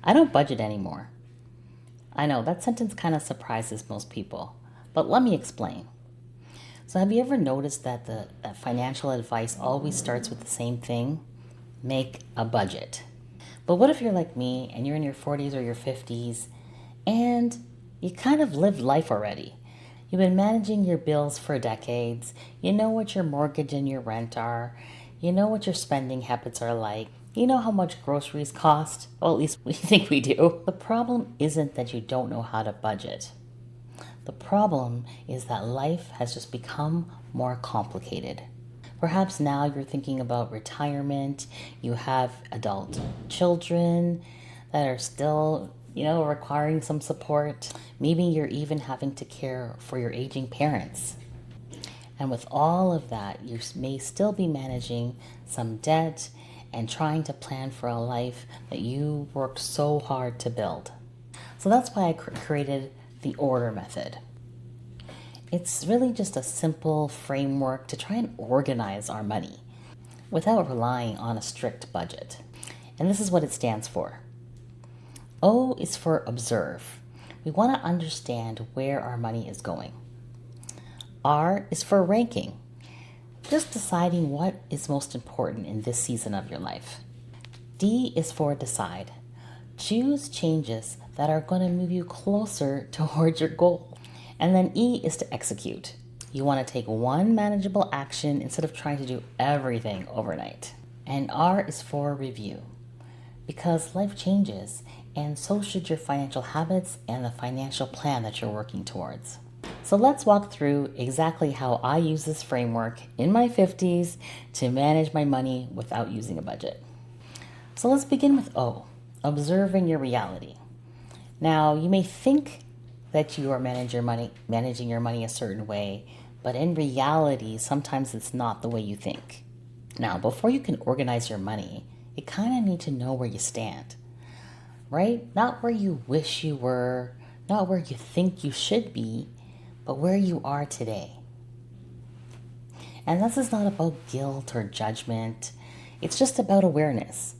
I don't budget anymore. I know that sentence kind of surprises most people, but let me explain. So, have you ever noticed that that financial advice always starts with the same thing? Make a budget. But what if you're like me and you're in your 40s or your 50s and you kind of lived life already? You've been managing your bills for decades. You know what your mortgage and your rent are. You know what your spending habits are like. You know how much groceries cost. Well, at least we think we do. The problem isn't that you don't know how to budget. The problem is that life has just become more complicated. Perhaps now you're thinking about retirement, you have adult children that are still, requiring some support. Maybe you're even having to care for your aging parents. And with all of that, you may still be managing some debt and trying to plan for a life that you worked so hard to build. So that's why I created the order method. It's really just a simple framework to try and organize our money without relying on a strict budget. And this is what it stands for. O is for observe. We want to understand where our money is going. R is for ranking, just deciding what is most important in this season of your life. D is for decide. Choose changes that are going to move you closer towards your goal. And then E is to execute. You want to take one manageable action instead of trying to do everything overnight. And R is for review. Because life changes, and so should your financial habits and the financial plan that you're working towards. So let's walk through exactly how I use this framework in my 50s to manage my money without using a budget. So let's begin with O, observing your reality. Now, you may think that you are managing your money a certain way, but in reality, sometimes it's not the way you think. Now, before you can organize your money, you kind of need to know where you stand, right? Not where you wish you were, not where you think you should be, but where you are today. And this is not about guilt or judgment. It's just about awareness.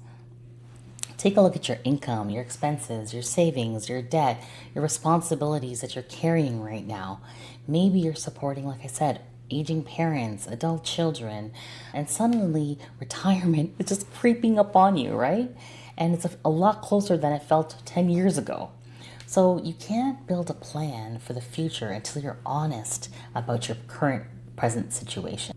Take a look at your income, your expenses, your savings, your debt, your responsibilities that you're carrying right now. Maybe you're supporting, like I said, aging parents, adult children, and suddenly retirement is just creeping up on you, right? And it's a lot closer than it felt 10 years ago. So you can't build a plan for the future until you're honest about your current present situation.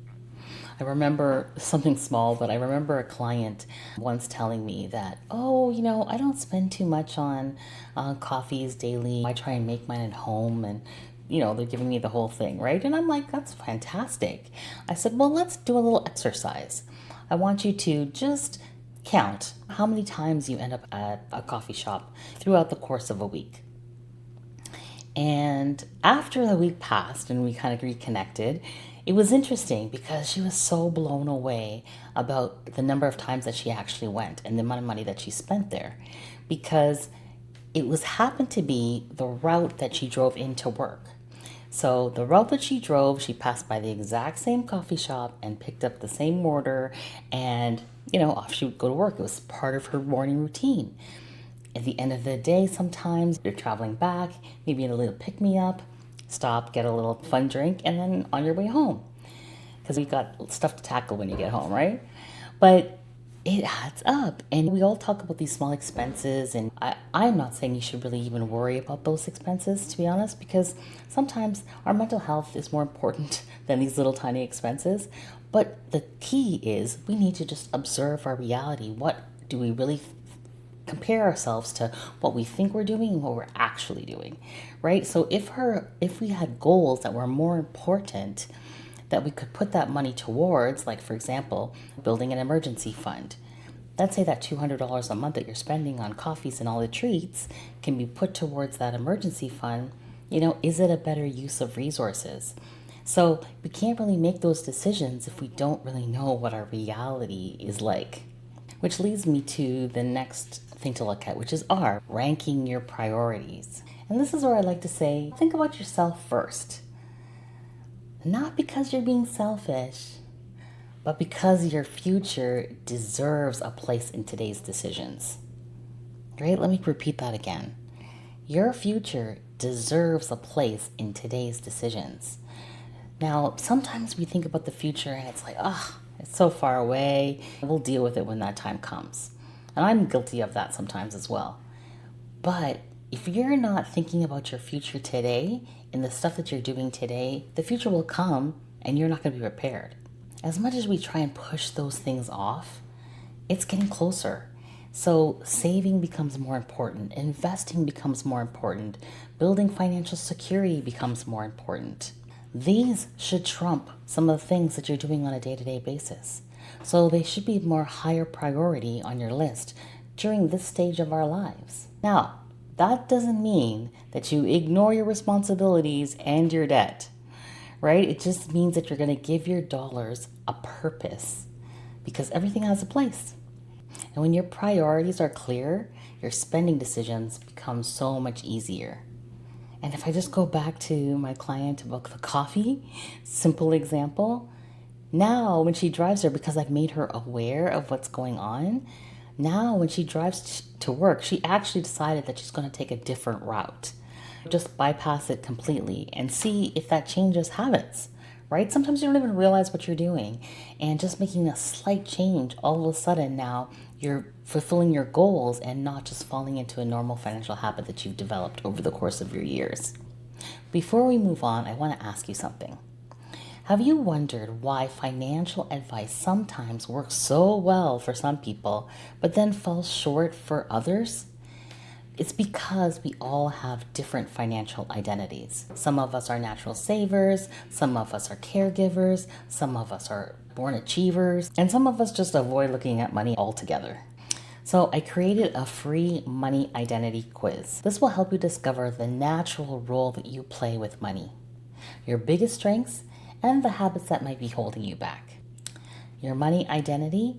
I remember something small, but I remember a client once telling me that, I don't spend too much on coffees daily. I try and make mine at home, and they're giving me the whole thing, right? And I'm like, that's fantastic. I said, well, let's do a little exercise. I want you to just count how many times you end up at a coffee shop throughout the course of a week. And after the week passed and we kind of reconnected, it was interesting because she was so blown away about the number of times that she actually went and the amount of money that she spent there, because it was happened to be the route that she drove into work. So the route that she drove, she passed by the exact same coffee shop and picked up the same order, and off she would go to work. It was part of her morning routine. At the end of the day, sometimes you're traveling back, maybe in a little pick-me-up, stop, get a little fun drink, and then on your way home. Because we got stuff to tackle when you get home, right? But it adds up. And we all talk about these small expenses, and I'm not saying you should really even worry about those expenses, to be honest, because sometimes our mental health is more important than these little tiny expenses. But the key is we need to just observe our reality. What do we really compare ourselves to what we think we're doing and what we're actually doing, right? So if we had goals that were more important that we could put that money towards, like for example, building an emergency fund. Let's say that $200 a month that you're spending on coffees and all the treats can be put towards that emergency fund. Is it a better use of resources? So we can't really make those decisions if we don't really know what our reality is like. Which leads me to the next thing to look at, which is R, ranking your priorities. And this is where I like to say, think about yourself first. Not because you're being selfish, but because your future deserves a place in today's decisions. right? Let me repeat that again. Your future deserves a place in today's decisions. Now, sometimes we think about the future and it's like, oh, it's so far away. We'll deal with it when that time comes. And I'm guilty of that sometimes as well. But if you're not thinking about your future today and the stuff that you're doing today, the future will come and you're not going to be prepared. As much as we try and push those things off, it's getting closer. So saving becomes more important, investing becomes more important, building financial security becomes more important. These should trump some of the things that you're doing on a day-to-day basis. So they should be more higher priority on your list during this stage of our lives. Now, that doesn't mean that you ignore your responsibilities and your debt, right? It just means that you're going to give your dollars a purpose because everything has a place. And when your priorities are clear, your spending decisions become so much easier. And if I just go back to my client about the coffee, simple example, now when she drives there, because I've made her aware of what's going on, now when she drives to work, she actually decided that she's going to take a different route. Just bypass it completely and see if that changes habits, right? Sometimes you don't even realize what you're doing. And just making a slight change, all of a sudden now you're fulfilling your goals and not just falling into a normal financial habit that you've developed over the course of your years. Before we move on, I want to ask you something. Have you wondered why financial advice sometimes works so well for some people, but then falls short for others? It's because we all have different financial identities. Some of us are natural savers, some of us are caregivers, some of us are born achievers, and some of us just avoid looking at money altogether. So I created a free money identity quiz. This will help you discover the natural role that you play with money, your biggest strengths, and the habits that might be holding you back. Your money identity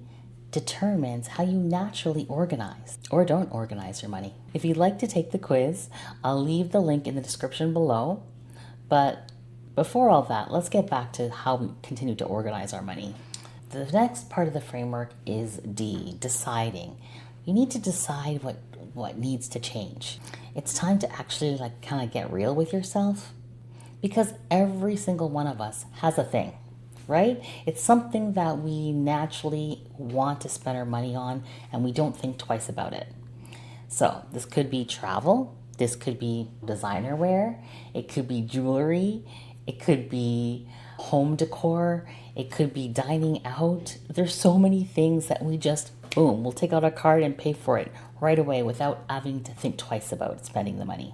determines how you naturally organize or don't organize your money. If you'd like to take the quiz, I'll leave the link in the description below. But before all that, let's get back to how we continue to organize our money. The next part of the framework is D, deciding. You need to decide what needs to change. It's time to actually kind of get real with yourself because every single one of us has a thing. Right? It's something that we naturally want to spend our money on and we don't think twice about it. So this could be travel, this could be designer wear, it could be jewelry, it could be home decor, it could be dining out. There's so many things that we just, boom, we'll take out our card and pay for it right away without having to think twice about spending the money.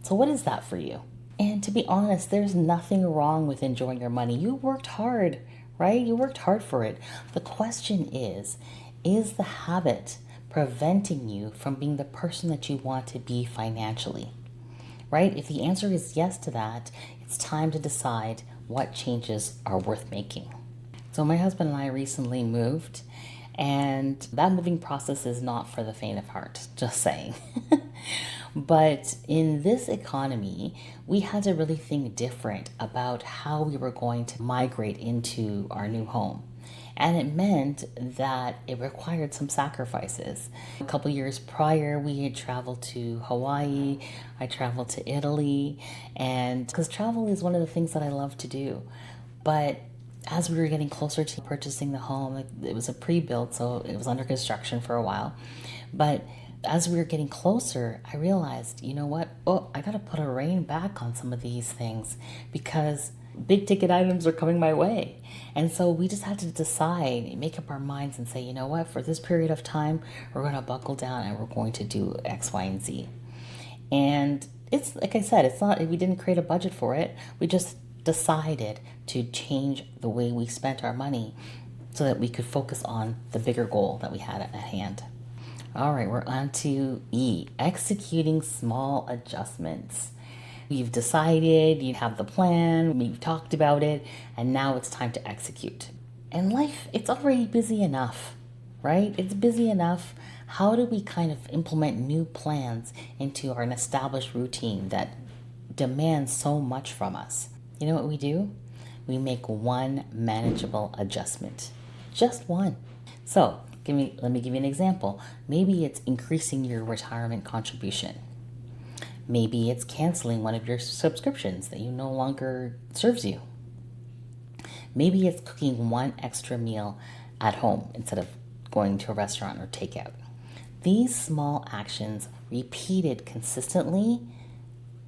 So what is that for you? And to be honest, there's nothing wrong with enjoying your money. You worked hard, right? You worked hard for it. The question is the habit preventing you from being the person that you want to be financially, right? If the answer is yes to that, it's time to decide what changes are worth making. So my husband and I recently moved, and that moving process is not for the faint of heart, just saying. But in this economy, we had to really think different about how we were going to migrate into our new home. And it meant that it required some sacrifices. A couple years prior, we had traveled to Hawaii, I traveled to Italy, and because travel is one of the things that I love to do. But as we were getting closer to purchasing the home, it was a pre-built, so it was under construction for a while. But as we were getting closer, I realized, you know what? Oh, I got to put a rein back on some of these things because big ticket items are coming my way. And so we just had to decide, make up our minds and say, you know what? For this period of time, we're going to buckle down and we're going to do X, Y, and Z. And it's, like I said, it's not, we didn't create a budget for it. We just decided to change the way we spent our money so that we could focus on the bigger goal that we had at hand. All right, we're on to E, executing small adjustments. You've decided, you have the plan, we've talked about it, and now it's time to execute. And life, it's already busy enough, right? It's busy enough. How do we kind of implement new plans into our established routine that demands so much from us? You know what we do? We make one manageable adjustment. Just one. So Let me give you an example. Maybe it's increasing your retirement contribution. Maybe it's canceling one of your subscriptions that you no longer serves you. Maybe it's cooking one extra meal at home instead of going to a restaurant or takeout. These small actions, repeated consistently,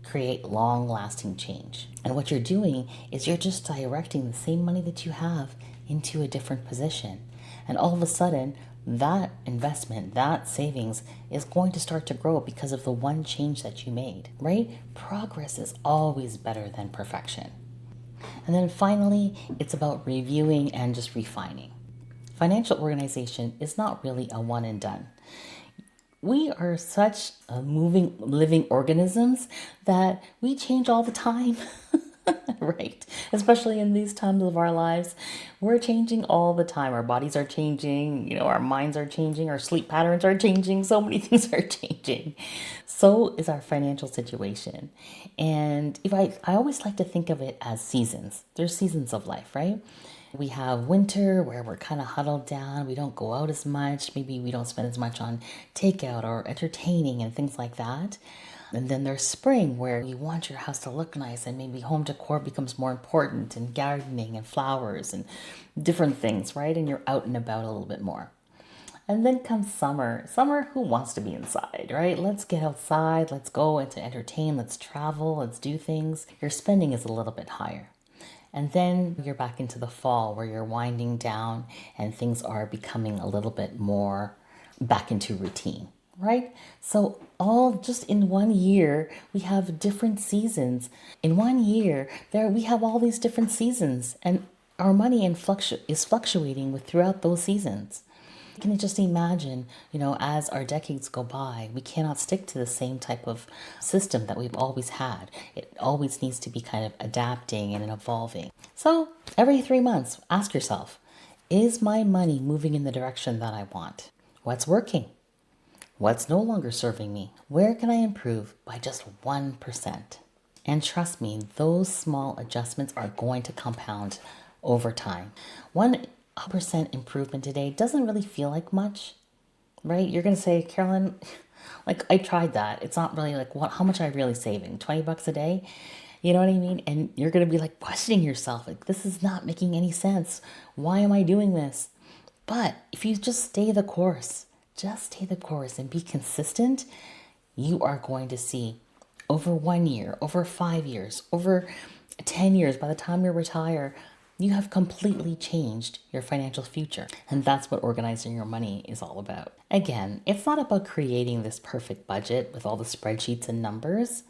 create long-lasting change. And what you're doing is you're just directing the same money that you have into a different position. And all of a sudden, that investment, that savings is going to start to grow because of the one change that you made, right? Progress is always better than perfection. And then finally, it's about reviewing and just refining. Financial organization is not really a one and done. We are such moving, living organisms that we change all the time, right? Especially in these times of our lives, we're changing all the time. Our bodies are changing, our minds are changing, our sleep patterns are changing, so many things are changing. So is our financial situation. And I always like to think of it as seasons. There's seasons of life, right? We have winter where we're kind of huddled down. We don't go out as much. Maybe we don't spend as much on takeout or entertaining and things like that. And then there's spring where you want your house to look nice and maybe home decor becomes more important and gardening and flowers and different things, right? And you're out and about a little bit more. And then comes summer. Summer, who wants to be inside, right? Let's get outside. Let's go and to entertain. Let's travel. Let's do things. Your spending is a little bit higher. And then you're back into the fall where you're winding down and things are becoming a little bit more back into routine, right? So all just in 1 year, we have different seasons. In 1 year, we have all these different seasons and our money is fluctuating throughout those seasons. Can you just imagine, as our decades go by, we cannot stick to the same type of system that we've always had. It always needs to be kind of adapting and evolving. So every 3 months, ask yourself, is my money moving in the direction that I want? What's working? What's no longer serving me? Where can I improve by just 1%? And trust me, those small adjustments are going to compound over time. 1% improvement today doesn't really feel like much, right? You're going to say, Carolyn, I tried that. It's not really how much am I really saving? 20 bucks a day? You know what I mean? And you're going to be questioning yourself, this is not making any sense. Why am I doing this? But if you just stay the course and be consistent, you are going to see over 1 year, over 5 years, over 10 years, by the time you retire, you have completely changed your financial future. And that's what organizing your money is all about. Again, it's not about creating this perfect budget with all the spreadsheets and numbers.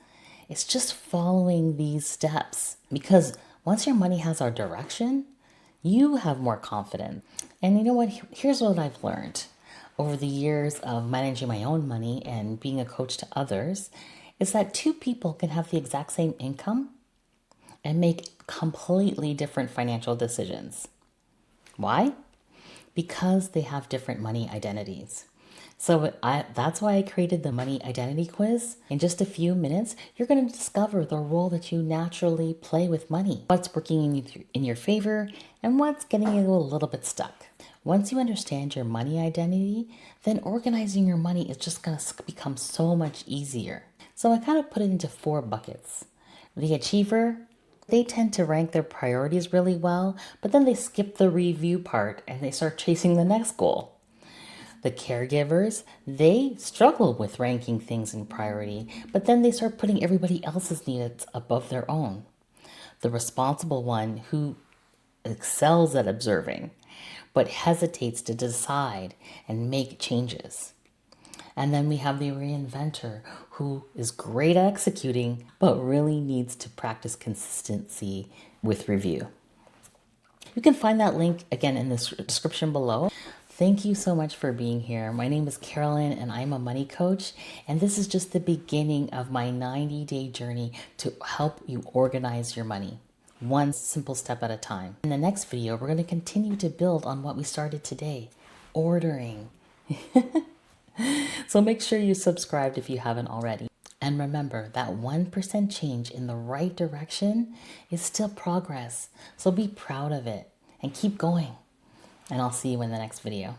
It's just following these steps. Because once your money has a direction, you have more confidence. And you know what? Here's what I've learned over the years of managing my own money and being a coach to others, is that two people can have the exact same income and make completely different financial decisions. Why? Because they have different money identities. So that's why I created the money identity quiz. In just a few minutes, you're going to discover the role that you naturally play with money, what's working in your favor, and what's getting you a little bit stuck. Once you understand your money identity, then organizing your money is just going to become so much easier. So I kind of put it into 4 buckets. The achiever, they tend to rank their priorities really well, but then they skip the review part and they start chasing the next goal. The caregivers, they struggle with ranking things in priority, but then they start putting everybody else's needs above their own. The responsible one, who excels at observing, but hesitates to decide and make changes. And then we have the reinventor, who is great at executing, but really needs to practice consistency with review. You can find that link again in the description below. Thank you so much for being here. My name is Carolyn and I'm a money coach. And this is just the beginning of my 90-day journey to help you organize your money, one simple step at a time. In the next video, we're going to continue to build on what we started today, ordering. So make sure you subscribed if you haven't already. And remember that 1% change in the right direction is still progress. So be proud of it and keep going. And I'll see you in the next video.